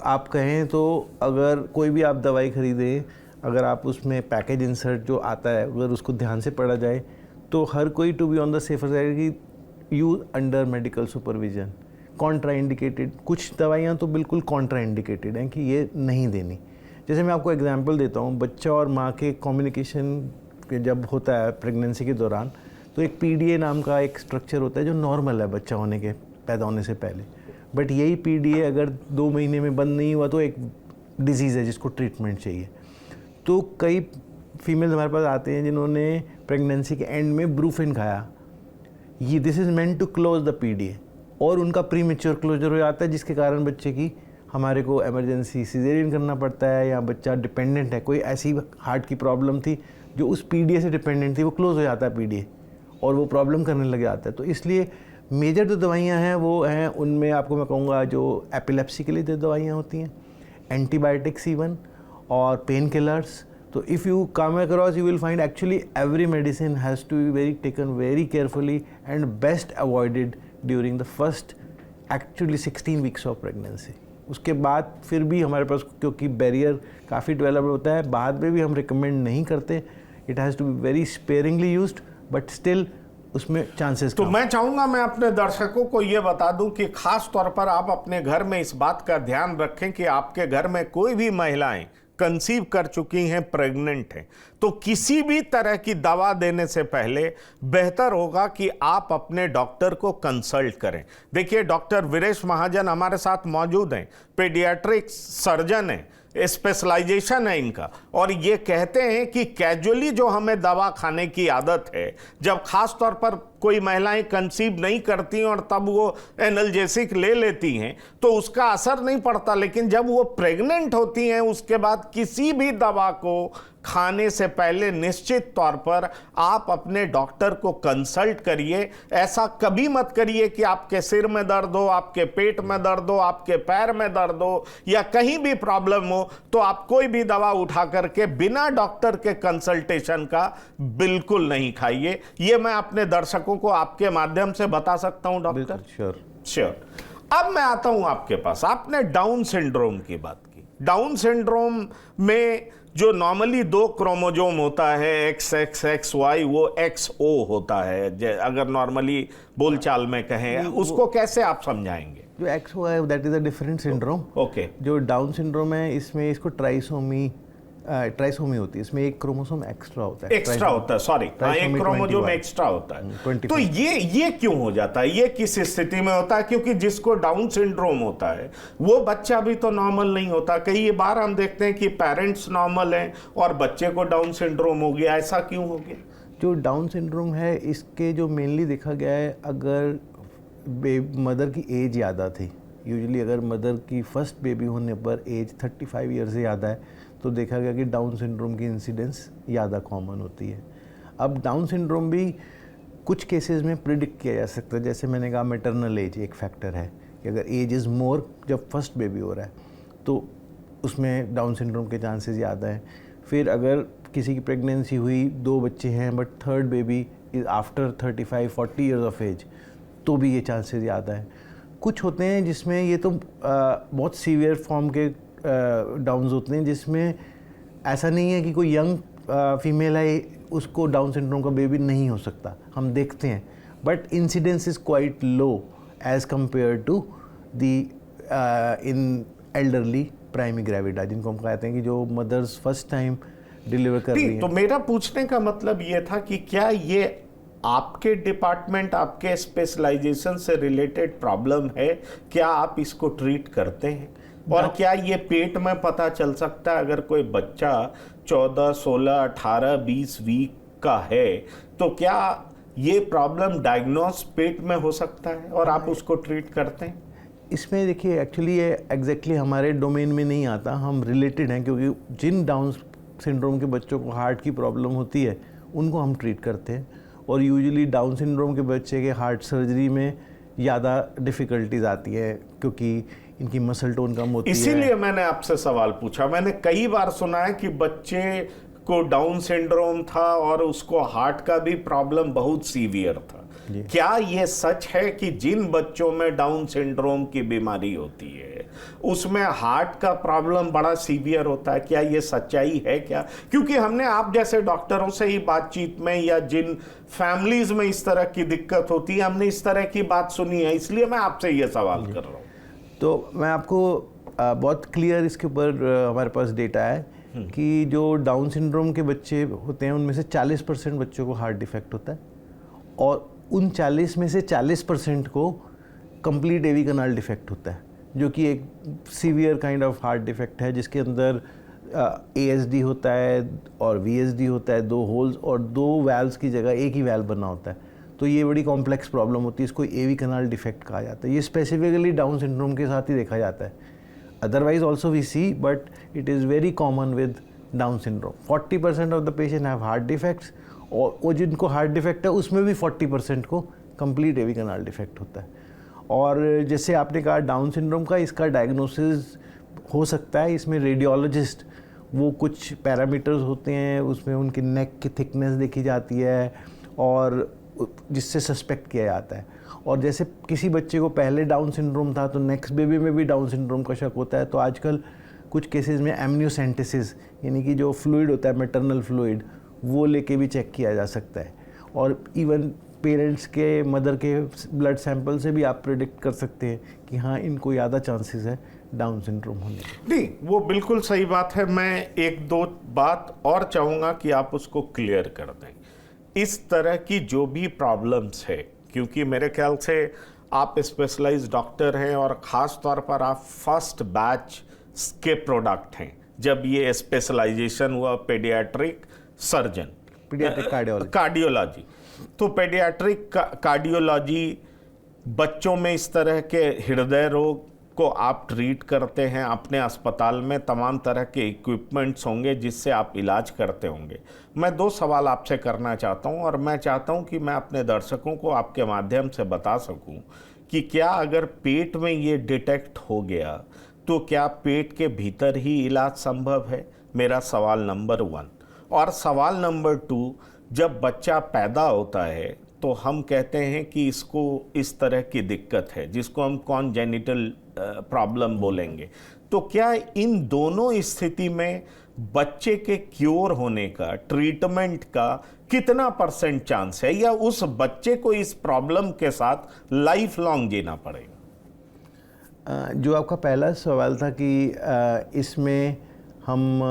आप कहें तो अगर कोई भी आप दवाई खरीदें, अगर आप उसमें पैकेज इंसर्ट जो आता है अगर उसको ध्यान से पढ़ा जाए तो हर कोई to be on the safer side की use under medical supervision. Contraindicated कुछ दवाइयाँ तो बिल्कुल कॉन्ट्रा इंडिकेटेड हैं कि ये नहीं देनी। जैसे मैं आपको एग्जांपल देता हूँ, बच्चा और माँ के कम्युनिकेशन जब होता है प्रेगनेंसी के दौरान, तो एक पीडीए नाम का एक स्ट्रक्चर होता है जो नॉर्मल है बच्चा होने के पैदा होने से पहले। बट यही पीडीए अगर 2 महीने में बंद नहीं हुआ तो एक डिजीज़ है जिसको ट्रीटमेंट चाहिए। तो कई फीमेल्स हमारे पास आते हैं जिन्होंने प्रेगनेंसी के एंड में ब्रूफिन खाया, ये this is meant to close the PDA, और उनका प्री मेच्योर क्लोजर हो जाता है जिसके कारण बच्चे की हमारे को इमरजेंसी सिजेरियन करना पड़ता है, या बच्चा डिपेंडेंट है, कोई ऐसी हार्ट की प्रॉब्लम थी जो उस पीडीए से डिपेंडेंट थी, वो क्लोज हो जाता है पीडीए और वो प्रॉब्लम करने लग जाता है। तो इसलिए मेजर जो दवाइयाँ हैं वो हैं, उनमें आपको मैं कहूँगा जो एपिलेप्सी के लिए जो दवाइयाँ होती हैं, एंटीबायोटिक्स इवन, और पेन किलर्स। तो if you come across you will find actually every medicine has to be very taken very carefully and best avoided during the first actually 16 weeks of pregnancy. उसके बाद फिर भी हमारे पास क्योंकि barrier काफ़ी develop होता है, बाद में भी हम रिकमेंड नहीं करते। It has to be very sparingly used, but still उसमें चांसेस। तो मैं चाहूँगा मैं अपने दर्शकों को ये बता दूं कि खास तौर पर आप अपने घर में इस बात का ध्यान रखें कि आपके घर में कोई भी महिलाएं कंसीव कर चुकी हैं, प्रेग्नेंट हैं, तो किसी भी तरह की दवा देने से पहले बेहतर होगा कि आप अपने डॉक्टर को कंसल्ट करें। देखिए, डॉक्टर वीरेश महाजन हमारे साथ मौजूद हैं, पेडियाट्रिक सर्जन हैं, स्पेशलाइजेशन है इनका, और ये कहते हैं कि कैजुअली जो हमें दवा खाने की आदत है, जब खास तौर पर कोई महिलाएं कंसीव नहीं करती और तब वो एनाल्जेसिक ले लेती हैं तो उसका असर नहीं पड़ता, लेकिन जब वो प्रेग्नेंट होती हैं उसके बाद किसी भी दवा को खाने से पहले निश्चित तौर पर आप अपने डॉक्टर को कंसल्ट करिए। ऐसा कभी मत करिए कि आपके सिर में दर्द हो, आपके पेट में दर्द हो, आपके पैर में दर्द हो या कहीं भी प्रॉब्लम हो तो आप कोई भी दवा उठा करके बिना डॉक्टर के कंसल्टेशन का बिल्कुल नहीं खाइए। ये मैं अपने दर्शकों को आपके माध्यम से बता सकता हूं डॉक्टर। श्योर। अब मैं आता हूं आपके पास, आपने डाउन सिंड्रोम की बात की। डाउन सिंड्रोम में जो नॉर्मली 2 क्रोमोजोम होता है, XXXY, वो XO होता है, अगर नॉर्मली बोलचाल में कहें, उसको कैसे आप समझाएंगे? जो XO है that is a different syndrome. Okay. जो डाउन सिंड्रोम है इसमें इसको ट्राइसोमी होती है, इसमें एक क्रोमोसोम एक्स्ट्रा होता है। एक्स्ट्रा होता है, सॉरी, एक क्रोमोसोम एक्स्ट्रा होता है। तो ये क्यों हो जाता है? ये किस स्थिति में होता है? क्योंकि जिसको डाउन सिंड्रोम होता है वो बच्चा भी तो नॉर्मल नहीं होता। कई बार हम देखते हैं कि पेरेंट्स नॉर्मल हैं और बच्चे को डाउन सिंड्रोम हो गया, ऐसा क्यों हो गया? जो डाउन सिंड्रोम है इसके जो मेनली देखा गया है, अगर मदर की एज ज़्यादा थी यूजुअली अगर मदर की फर्स्ट बेबी होने पर एज 35 ईयर से ज़्यादा है तो देखा गया कि डाउन सिंड्रोम की इंसिडेंस ज़्यादा कॉमन होती है। अब डाउन सिंड्रोम भी कुछ केसेस में प्रिडिक्ट किया जा सकता है, जैसे मैंने कहा मैटरनल एज एक फैक्टर है कि अगर एज इज़ मोर जब फर्स्ट बेबी हो रहा है तो उसमें डाउन सिंड्रोम के चांसेस ज़्यादा हैं। फिर अगर किसी की प्रेगनेंसी हुई, 2 बच्चे हैं but third baby is after 35-40 years of age, तो भी ये चांसेस ज़्यादा है। कुछ होते हैं जिसमें ये तो बहुत सीवियर फॉर्म के डाउन्स होते हैं, जिसमें ऐसा नहीं है कि कोई यंग फीमेल है उसको डाउन सिंड्रोम का बेबी नहीं हो सकता, हम देखते हैं, but incidence is quite low as compare to the in elderly primigravida, जिनको हम कहते हैं कि जो मदर्स फर्स्ट टाइम डिलीवर कर रही हैं। तो मेरा पूछने का मतलब ये था कि क्या ये आपके डिपार्टमेंट, आपके स्पेशलाइजेशन से रिलेटेड प्रॉब्लम है, क्या आप इसको ट्रीट करते हैं? और क्या ये पेट में पता चल सकता है अगर कोई बच्चा 14, 16, 18, 20 वीक का है तो क्या ये प्रॉब्लम डायग्नोस पेट में हो सकता है और आप उसको ट्रीट करते हैं? इसमें देखिए एक्चुअली ये एग्जैक्टली हमारे डोमेन में नहीं आता, हम रिलेटेड हैं क्योंकि जिन डाउन सिंड्रोम के बच्चों को हार्ट की प्रॉब्लम होती है उनको हम ट्रीट करते हैं, और यूजुअली डाउन सिंड्रोम के बच्चे के हार्ट सर्जरी में ज़्यादा डिफ़िकल्टीज आती है क्योंकि इनकी मसल टोन कम होती है। इसीलिए मैंने आपसे सवाल पूछा। मैंने कई बार सुना है कि बच्चे को डाउन सिंड्रोम था और उसको हार्ट का भी प्रॉब्लम बहुत सीवियर था। क्या ये सच है कि जिन बच्चों में डाउन सिंड्रोम की बीमारी होती है उसमें हार्ट का प्रॉब्लम बड़ा सीवियर होता है? क्या ये सच्चाई है क्या? क्योंकि हमने आप जैसे डॉक्टरों से ही बातचीत में या जिन फैमिलीज में इस तरह की दिक्कत होती है हमने इस तरह की बात सुनी है, इसलिए मैं आपसे ये सवाल कर रहा हूँ। तो मैं आपको बहुत क्लियर इसके ऊपर हमारे पास डेटा है कि जो डाउन सिंड्रोम के बच्चे होते हैं उनमें से 40% बच्चों को हार्ट डिफेक्ट होता है, और उन 40 में से 40% को कंप्लीट एवी कनाल डिफेक्ट होता है, जो कि एक severe kind of heart defect है जिसके अंदर ASD होता है और VSD होता है, 2 होल्स और 2 वैल्व्स की जगह एक ही वैल्व बना होता है। तो ये बड़ी कॉम्प्लेक्स प्रॉब्लम होती है, इसको एवी कनाल डिफेक्ट कहा जाता है। ये स्पेसिफिकली डाउन सिंड्रोम के साथ ही देखा जाता है, otherwise also we see, but it is very common with Down syndrome. 40% of the patient have heart defects, और वो जिनको हार्ट डिफेक्ट है उसमें भी 40% को कंप्लीट एवी कनाल डिफेक्ट होता है। और जैसे आपने कहा डाउन सिंड्रोम का, इसका डायग्नोसिस हो सकता है, इसमें रेडियोलॉजिस्ट वो कुछ पैरामीटर्स होते हैं, उसमें उनकी नेक की थिकनेस देखी जाती है और जिससे सस्पेक्ट किया जाता है। और जैसे किसी बच्चे को पहले डाउन सिंड्रोम था तो नेक्स्ट बेबी में भी डाउन सिंड्रोम का शक होता है, तो आजकल कुछ केसेस में एमनियोसेंटेसिस यानी कि जो फ्लूइड होता है मैटरनल फ्लूइड वो लेके भी चेक किया जा सकता है, और इवन पेरेंट्स के, मदर के ब्लड सैंपल से भी आप प्रेडिक्ट कर सकते हैं कि हाँ इनको ज़्यादा चांसेस है डाउन सिंड्रोम होने के। नहीं, वो बिल्कुल सही बात है। मैं 1-2 बात और चाहूँगा कि आप उसको क्लियर कर दें। इस तरह की जो भी प्रॉब्लम्स है, क्योंकि मेरे ख्याल से आप स्पेशलाइज्ड डॉक्टर हैं और ख़ास तौर पर आप फर्स्ट बैच के प्रोडक्ट हैं जब ये स्पेशलाइजेशन हुआ पेडियाट्रिक सर्जन, पीडियाट्रिक कार्डियोलॉजी। तो पेडियाट्रिक कार्डियोलॉजी बच्चों में इस तरह के हृदय रोग को आप ट्रीट करते हैं अपने अस्पताल में, तमाम तरह के इक्विपमेंट्स होंगे जिससे आप इलाज करते होंगे। मैं 2 सवाल आपसे करना चाहता हूं, और मैं चाहता हूं कि मैं अपने दर्शकों को आपके माध्यम से बता सकूं कि क्या अगर पेट में ये डिटेक्ट हो गया तो क्या पेट के भीतर ही इलाज संभव है? मेरा सवाल नंबर 1। और सवाल नंबर 2, जब बच्चा पैदा होता है तो हम कहते हैं कि इसको इस तरह की दिक्कत है जिसको हम कॉन्जेनिटल प्रॉब्लम बोलेंगे, तो क्या इन दोनों स्थिति में बच्चे के क्योर होने का, ट्रीटमेंट का कितना % चांस है, या उस बच्चे को इस प्रॉब्लम के साथ लाइफ लॉन्ग जीना पड़ेगा? जो आपका पहला सवाल था कि इसमें हम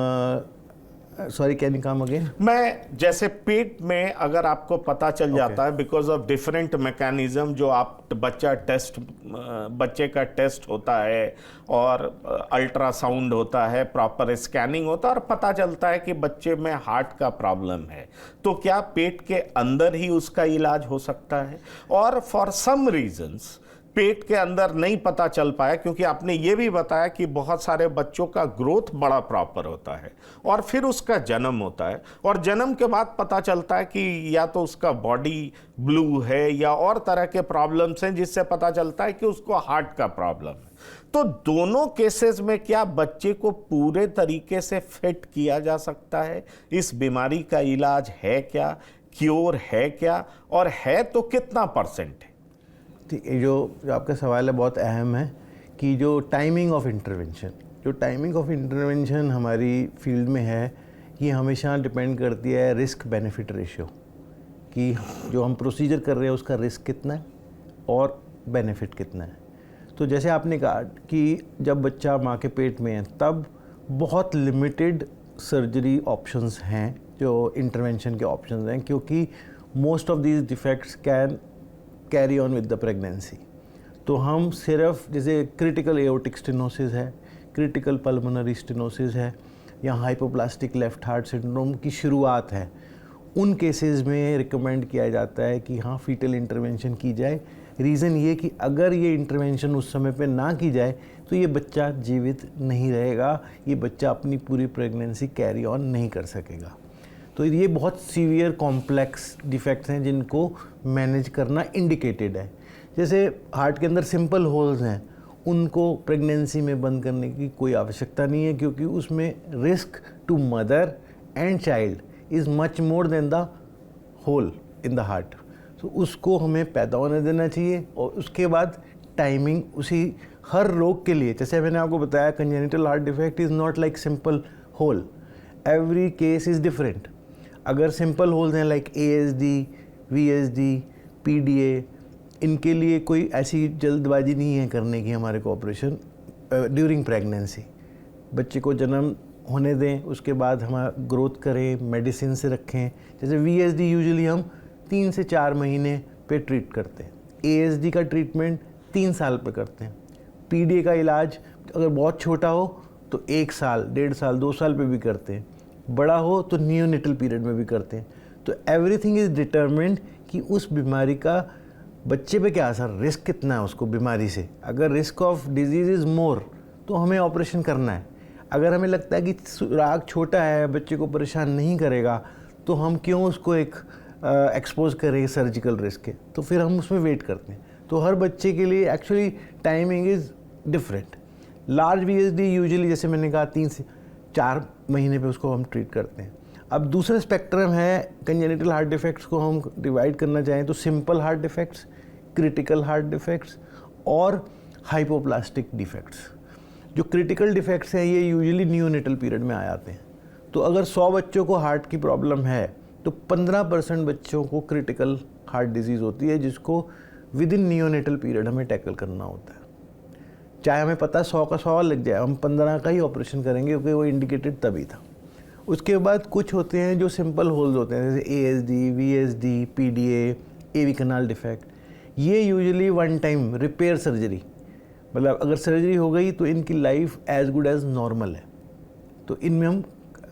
sorry can you come again? मैं जैसे पेट में अगर आपको पता चल जाता है बिकॉज ऑफ डिफरेंट मैकेनिज्म, जो आप बच्चे का टेस्ट होता है और अल्ट्रासाउंड होता है, प्रॉपर स्कैनिंग होता है और पता चलता है कि बच्चे में हार्ट का प्रॉब्लम है, तो क्या पेट के अंदर ही उसका इलाज हो सकता है? और फॉर सम रीजंस पेट के अंदर नहीं पता चल पाया, क्योंकि आपने ये भी बताया कि बहुत सारे बच्चों का ग्रोथ बड़ा प्रॉपर होता है और फिर उसका जन्म होता है, और जन्म के बाद पता चलता है कि या तो उसका बॉडी ब्लू है या और तरह के प्रॉब्लम्स हैं, जिससे पता चलता है कि उसको हार्ट का प्रॉब्लम है। तो दोनों केसेस में क्या बच्चे को पूरे तरीके से फिट किया जा सकता है? इस बीमारी का इलाज है क्या, क्योर है क्या, और है तो कितना परसेंट है? ठीक है, जो आपका सवाल है बहुत अहम है कि जो टाइमिंग ऑफ इंटरवेंशन हमारी फील्ड में है, ये हमेशा डिपेंड करती है रिस्क बेनिफिट रेशियो, कि जो हम प्रोसीजर कर रहे हैं उसका रिस्क कितना है और बेनिफिट कितना है। तो जैसे आपने कहा कि जब बच्चा माँ के पेट में है तब बहुत लिमिटेड सर्जरी ऑप्शंस हैं, जो इंटरवेंशन के ऑप्शंस हैं, क्योंकि most of these defects can carry on with the pregnancy. तो हम सिर्फ जैसे क्रिटिकल एओर्टिक स्टेनोसिस है, क्रिटिकल पल्मोनरी स्टेनोसिस है, या हाइपोप्लास्टिक लेफ्ट हार्ट सिंड्रोम की शुरुआत है, उन केसेस में रिकमेंड किया जाता है कि हाँ फीटल इंटरवेंशन की जाए। रीज़न ये कि अगर ये इंटरवेंशन उस समय पे ना की जाए तो ये बच्चा जीवित नहीं रहेगा, ये बच्चा अपनी पूरी प्रेगनेंसी कैरी ऑन नहीं कर सकेगा। तो ये बहुत सीवियर कॉम्प्लेक्स डिफेक्ट्स हैं जिनको मैनेज करना इंडिकेटेड है। जैसे हार्ट के अंदर सिंपल होल्स हैं, उनको प्रेगनेंसी में बंद करने की कोई आवश्यकता नहीं है, क्योंकि उसमें risk to mother and child is much more than the hole in the heart. तो उसको हमें पैदा होने देना चाहिए, और उसके बाद टाइमिंग उसी हर रोग के लिए, जैसे मैंने आपको बताया congenital heart defect is not like simple hole, every case is different. अगर सिंपल होल्स हैं लाइक ASD, VSD, PDA, इनके लिए कोई ऐसी जल्दबाजी नहीं है करने की हमारे को ऑपरेशन ड्यूरिंग प्रेगनेंसी। बच्चे को जन्म होने दें, उसके बाद हम ग्रोथ करें, मेडिसिन से रखें। जैसे VSD यूजुअली हम 3 से 4 महीने पे ट्रीट करते हैं, ASD का ट्रीटमेंट 3 साल पे करते हैं, PDA का इलाज अगर बहुत छोटा हो तो 1 साल, 1.5 साल, 2 साल पे भी करते हैं, बड़ा हो तो नियोनेटल पीरियड में भी करते हैं। तो एवरीथिंग इज़ डिटरमिन्ड कि उस बीमारी का बच्चे पे क्या असर, रिस्क कितना है उसको बीमारी से। अगर risk of disease is more तो हमें ऑपरेशन करना है। अगर हमें लगता है कि सुराग छोटा है, बच्चे को परेशान नहीं करेगा, तो हम क्यों उसको एक एक्सपोज करें सर्जिकल रिस्क के, तो फिर हम उसमें वेट करते हैं। तो हर बच्चे के लिए actually timing is different. Large VSD usually जैसे मैंने कहा 3 से 4 महीने पे उसको हम ट्रीट करते हैं। अब दूसरा स्पेक्ट्रम है कंजेनिटल हार्ट डिफेक्ट्स को हम डिवाइड करना चाहें तो simple heart defects, critical heart defects और हाइपोप्लास्टिक डिफेक्ट्स। जो क्रिटिकल डिफेक्ट्स हैं ये यूजुअली नियोनेटल पीरियड में आ जाते हैं। तो अगर 100 बच्चों को हार्ट की प्रॉब्लम है तो 15% बच्चों को क्रिटिकल हार्ट डिजीज़ होती है, जिसको विद इन नियोनेटल पीरियड हमें टैकल करना होता है। चाहे हमें पता 100 का 100 लग जाए, हम 15 का ही ऑपरेशन करेंगे क्योंकि वो इंडिकेटेड तभी था। उसके बाद कुछ होते हैं जो सिंपल होल्स होते हैं, जैसे ASD, VSD, PDA, AV canal defect. ये usually one time repair surgery, मतलब अगर सर्जरी हो गई तो इनकी life as good as normal है। तो इनमें हम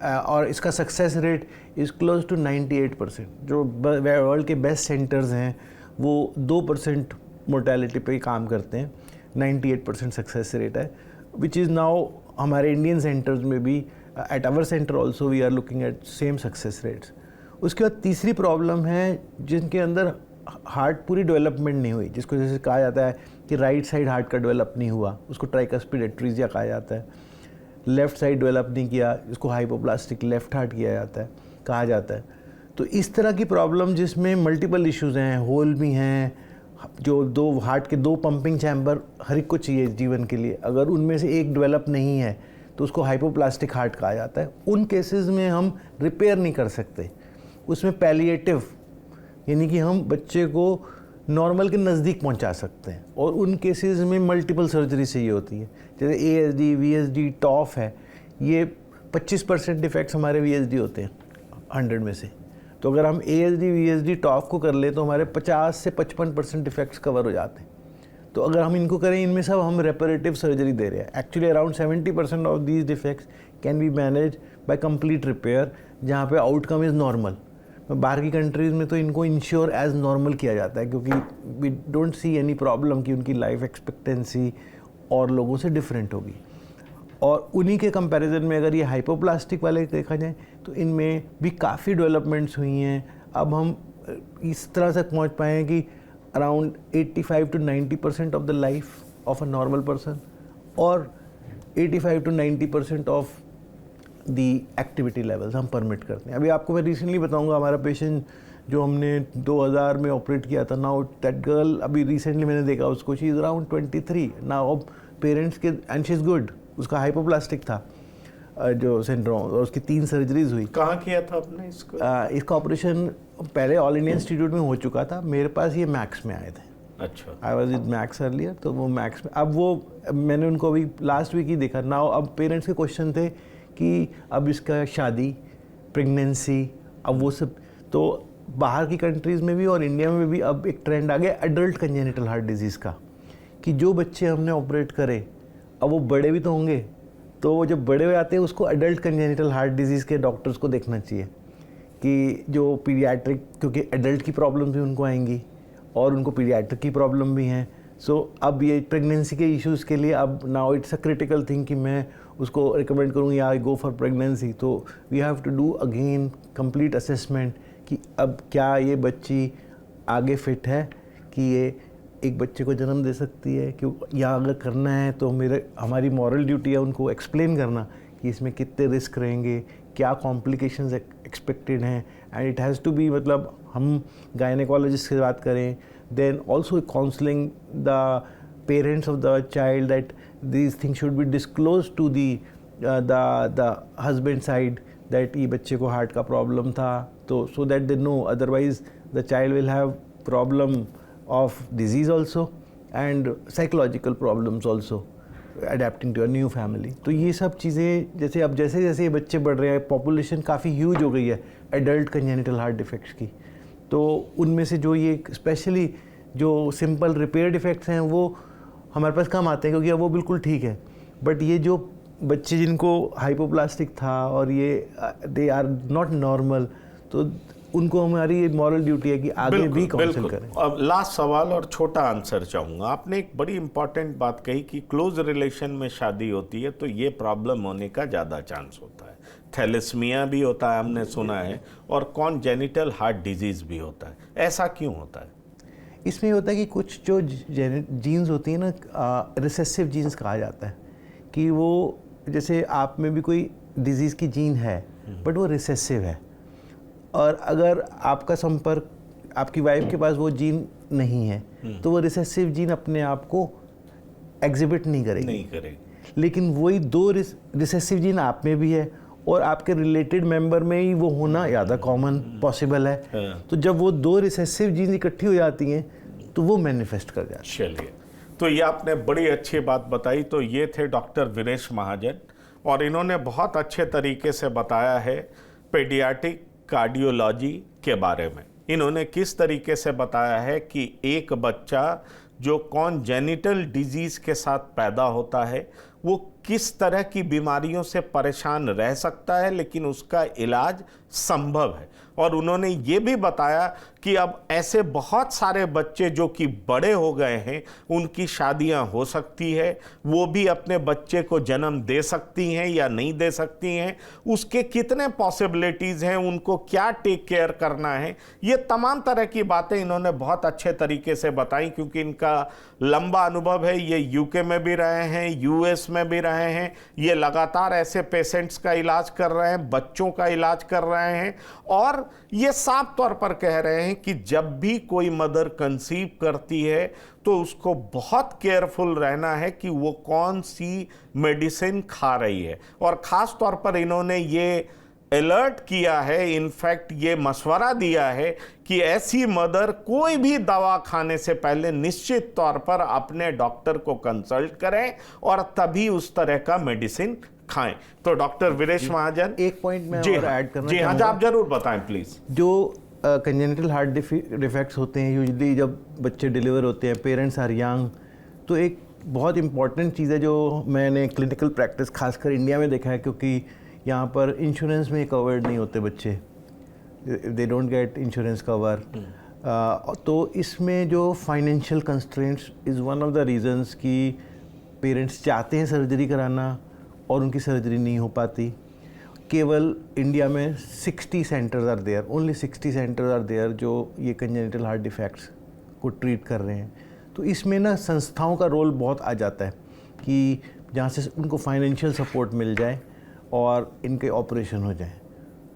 और इसका success rate is close to 98%। जो वर्ल्ड के बेस्ट सेंटर्स हैं वो 2% मोर्टेलिटी पे काम करते हैं, 98% सक्सेस रेट है, विच इज़ नाउ हमारे इंडियन सेंटर्स में भी at our centre also we are looking at same success rates. उसके बाद तीसरी प्रॉब्लम है जिनके अंदर हार्ट पूरी डेवलपमेंट नहीं हुई, जिसको जैसे कहा जाता है कि राइट साइड हार्ट का डेवलप नहीं हुआ, उसको ट्राइकस्पिड एट्रीजिया कहा जाता है। लेफ़्ट साइड डेवलप नहीं किया, इसको हाइपोप्लास्टिक लेफ्ट हार्ट किया जाता है, कहा जाता है। तो इस तरह की प्रॉब्लम जिसमें मल्टीपल इश्यूज़ हैं, होल भी हैं, जो 2 हार्ट के 2 पंपिंग चैम्बर हर एक को चाहिए जीवन के लिए, अगर उनमें से एक डेवलप नहीं है तो उसको हाइपोप्लास्टिक हार्ट कहा जाता है। उन केसेस में हम रिपेयर नहीं कर सकते, उसमें पैलिएटिव यानी कि हम बच्चे को नॉर्मल के नज़दीक पहुंचा सकते हैं, और उन केसेस में मल्टीपल सर्जरी चाहिए होती है। जैसे ASD, VSD, टॉफ है, ये 25% डिफेक्ट्स हमारे VSD होते हैं 100 में से। तो अगर हम ASD, VSD, टॉफ को कर ले तो हमारे 50 से 55% डिफेक्ट्स कवर हो जाते हैं। तो अगर हम इनको करें, इनमें सब हम रेपरेटिव सर्जरी दे रहे हैं। Actually around 70% of these defects can be manage by complete repair, जहाँ पे आउटकम इज़ नॉर्मल। बाहर की कंट्रीज़ में तो इनको इंश्योर एज नॉर्मल किया जाता है, क्योंकि we don't see any problem कि उनकी लाइफ एक्सपेक्टेंसी और लोगों से डिफरेंट होगी। और उन्हीं के कंपैरिजन में अगर ये हाइपोप्लास्टिक वाले देखा जाए तो इनमें भी काफ़ी डेवलपमेंट्स हुई हैं। अब हम इस तरह से पहुंच पाए हैं कि around 85 to 90% of the life of a normal person और 85 to 90% of the activity levels हम परमिट करते हैं। अभी आपको मैं रिसेंटली बताऊंगा, हमारा पेशेंट जो हमने 2000 में ऑपरेट किया था, नाउ दैट गर्ल अभी रिसेंटली मैंने देखा उसको, शी इज़ अराउंड 23 नाउ। अब पेरेंट्स के एंड शी इज़ गुड, उसका हाइपोप्लास्टिक था जो सिंड्रोम, और उसकी 3 सर्जरीज हुई। कहाँ किया था आपने इसको? इसका ऑपरेशन पहले ऑल इंडिया इंस्टीट्यूट में हो चुका था, मेरे पास ये मैक्स में आए थे। अच्छा, I was with max earlier, तो वो मैक्स में, अब वो मैंने उनको अभी लास्ट वीक ही देखा। नाउ अब पेरेंट्स के क्वेश्चन थे कि अब इसका शादी, प्रेगनेंसी, अब वो सब, तो बाहर की कंट्रीज़ में भी और इंडिया में भी अब एक ट्रेंड आ गया एडल्ट कंजेनिटल हार्ट डिजीज़ का, कि जो बच्चे हमने ऑपरेट करे अब वो बड़े भी तो होंगे, तो वो जब बड़े हो जाते हैं उसको एडल्ट कंजेनिटल हार्ट डिजीज़ के डॉक्टर्स को देखना चाहिए कि जो पीडियाट्रिक, क्योंकि एडल्ट की प्रॉब्लम भी उनको आएंगी और उनको पीडियाट्रिक की प्रॉब्लम भी हैं। सो अब ये प्रेगनेंसी के इश्यूज़ के लिए अब now it's a critical thing कि मैं उसको रिकमेंड करूँगी आई गो फॉर प्रेगनेंसी। तो we have to do again complete assessment कि अब क्या ये बच्ची आगे फिट है कि ये एक बच्चे को जन्म दे सकती है, कि या अगर करना है तो हमारी मॉरल ड्यूटी है उनको एक्सप्लेन करना कि इसमें कितने रिस्क रहेंगे, क्या कॉम्प्लिकेशंस एक्सपेक्टेड हैं, and it has to be, मतलब हम गायनेकोलॉजिस्ट से बात करें, then also counselling the parents of the child that these things should be disclose to the husband side that ये बच्चे को हार्ट का प्रॉब्लम था, तो so that they know, otherwise the child will have problem of disease also and psychological problems also adapting to a new family। तो ये सब चीज़ें जैसे जैसे ये बच्चे बढ़ रहे हैं, पॉपुलेशन काफ़ी ह्यूज हो गई है एडल्ट कंजेनिटल हार्ट डिफेक्ट्स की, तो उनमें से जो ये स्पेशली जो सिंपल रिपेयर डिफेक्ट्स हैं वो हमारे पास कम आते हैं क्योंकि अब वो बिल्कुल ठीक है। बट ये जो बच्चे जिनको हाइपोप्लास्टिक था और ये दे आर नॉट नॉर्मल, तो उनको हमारी मॉरल ड्यूटी है कि आगे भी काउंसिल करें। अब लास्ट सवाल और छोटा आंसर चाहूँगा। आपने एक बड़ी इंपॉर्टेंट बात कही कि क्लोज रिलेशन में शादी होती है तो ये प्रॉब्लम होने का ज़्यादा चांस होता है। थैलेसीमिया भी होता है हमने सुना है, और कॉन्जेनिटल हार्ट डिजीज़ भी होता है। ऐसा क्यों होता है? इसमें होता है कि कुछ जो जीन्स होती हैं ना, रिसेसिव जीन्स कहा जाता है, कि वो जैसे आप में भी कोई डिजीज़ की जीन है बट वो रिसेसिव है, और अगर आपका संपर्क, आपकी वाइफ के पास वो जीन नहीं है तो वो रिसेसिव जीन अपने आप को एग्जिबिट नहीं करेगी। लेकिन वही 2 रिसेसिव जीन आप में भी है और आपके रिलेटेड मेंबर में ही वो होना ज़्यादा कॉमन पॉसिबल है। तो जब वो 2 रिसेसिव जीन इकट्ठी हो जाती हैं तो वो मैनिफेस्ट कर जाती है। चलिए, तो ये आपने बड़ी अच्छी बात बताई। तो ये थे डॉक्टर वीरेश महाजन, और इन्होंने बहुत अच्छे तरीके से बताया है पेडियाट्रिक कार्डियोलॉजी के बारे में। इन्होंने किस तरीके से बताया है कि एक बच्चा जो कॉन्जेनिटल डिजीज़ के साथ पैदा होता है वो किस तरह की बीमारियों से परेशान रह सकता है, लेकिन उसका इलाज संभव है। और उन्होंने ये भी बताया कि अब ऐसे बहुत सारे बच्चे जो कि बड़े हो गए हैं उनकी शादियां हो सकती है, वो भी अपने बच्चे को जन्म दे सकती हैं या नहीं दे सकती हैं, उसके कितने पॉसिबिलिटीज़ हैं, उनको क्या टेक केयर करना है, ये तमाम तरह की बातें इन्होंने बहुत अच्छे तरीके से बताई। क्योंकि इनका लंबा अनुभव है, ये यूके में भी रहे हैं, यूएस में भी रहे हैं, ये लगातार ऐसे पेशेंट्स का इलाज कर रहे हैं, बच्चों का इलाज कर रहे हैं, और ये साफ तौर पर कह रहे हैं कि जब भी कोई मदर कंसीव करती है तो उसको बहुत केयरफुल रहना है कि वो कौन सी मेडिसिन खा रही है। और ख़ास तौर पर इन्होंने ये अलर्ट किया है, इनफैक्ट ये मशवरा दिया है कि ऐसी मदर कोई भी दवा खाने से पहले निश्चित तौर पर अपने डॉक्टर को कंसल्ट करें और तभी उस तरह का मेडिसिन खाएं। तो डॉक्टर वीरेश महाजन, एक पॉइंट में और ऐड करना जी हाँ, आप जरूर बताएं प्लीज। जो कंजेनिटल हार्ट डिफेक्ट्स होते हैं यूजुअली जब बच्चे डिलीवर होते हैं, पेरेंट्स आर यंग, तो एक बहुत इंपॉर्टेंट चीज़ है जो मैंने क्लिनिकल प्रैक्टिस खासकर इंडिया में देखा है, क्योंकि यहाँ पर इंश्योरेंस में कवर्ड नहीं होते बच्चे, they don't get insurance cover. तो इसमें जो financial constraints is one of the reasons कि पेरेंट्स चाहते हैं सर्जरी कराना और उनकी सर्जरी नहीं हो पाती। केवल इंडिया में 60 centres are there, only 60 centres are there जो ये कंजेनिटल हार्ट डिफेक्ट्स को ट्रीट कर रहे हैं। तो इसमें ना संस्थाओं का रोल बहुत आ जाता है कि जहाँ से उनको फाइनेंशियल सपोर्ट मिल जाए और इनके ऑपरेशन हो जाए।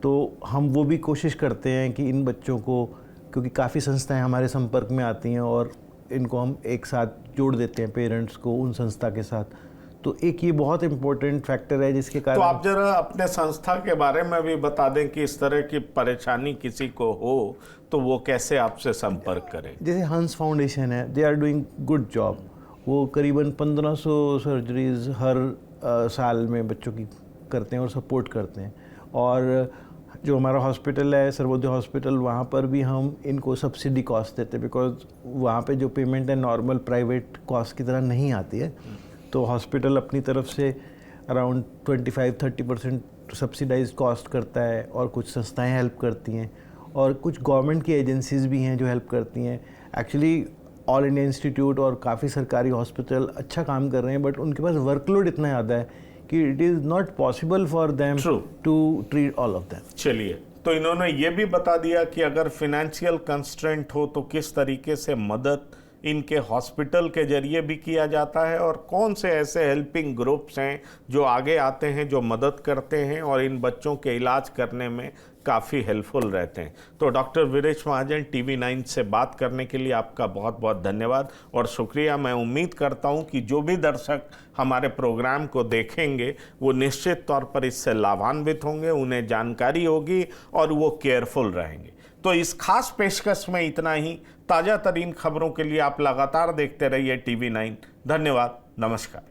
तो हम वो भी कोशिश करते हैं कि इन बच्चों को, क्योंकि काफ़ी संस्थाएं हमारे संपर्क में आती हैं और इनको हम एक साथ जोड़ देते हैं पेरेंट्स को उन संस्था के साथ। तो एक ये बहुत इम्पोर्टेंट फैक्टर है जिसके कारण। तो आप जरा अपने संस्था के बारे में भी बता दें कि इस तरह की परेशानी किसी को हो तो वो कैसे आपसे संपर्क करें। जैसे हंस फाउंडेशन है, they are doing good job. वो करीबन 1500 सर्जरीज हर साल में बच्चों की करते हैं और सपोर्ट करते हैं। और जो हमारा हॉस्पिटल है सर्वोदय हॉस्पिटल, वहाँ पर भी हम इनको सब्सिडी कॉस्ट देते हैं, बिकॉज वहाँ पे जो पेमेंट है नॉर्मल प्राइवेट कॉस्ट की तरह नहीं आती है। तो हॉस्पिटल अपनी तरफ से अराउंड 25-30% सब्सिडाइज कॉस्ट करता है और कुछ संस्थाएं हेल्प करती हैं और कुछ गवर्नमेंट की एजेंसीज भी हैं जो हेल्प करती हैं। एक्चुअली ऑल इंडिया इंस्टीट्यूट और काफ़ी सरकारी हॉस्पिटल अच्छा काम कर रहे हैं, बट उनके पास वर्कलोड इतना ज़्यादा है कि it is not possible for them to treat all of them. चलिए, तो इन्होंने ये भी बता दिया कि अगर फिनेंशियल कंस्ट्रेंट हो तो किस तरीके से मदद इनके हॉस्पिटल के जरिए भी किया जाता है और कौन से ऐसे हेल्पिंग ग्रुप्स हैं जो आगे आते हैं, जो मदद करते हैं और इन बच्चों के इलाज करने में काफ़ी हेल्पफुल रहते हैं। तो डॉक्टर वीरेश महाजन, TV9 से बात करने के लिए आपका बहुत बहुत धन्यवाद और शुक्रिया। मैं उम्मीद करता हूं कि जो भी दर्शक हमारे प्रोग्राम को देखेंगे वो निश्चित तौर पर इससे लाभान्वित होंगे, उन्हें जानकारी होगी और वो केयरफुल रहेंगे। तो इस खास पेशकश में इतना ही। ताज़ा तरीन खबरों के लिए आप लगातार देखते रहिए TV9। धन्यवाद, नमस्कार।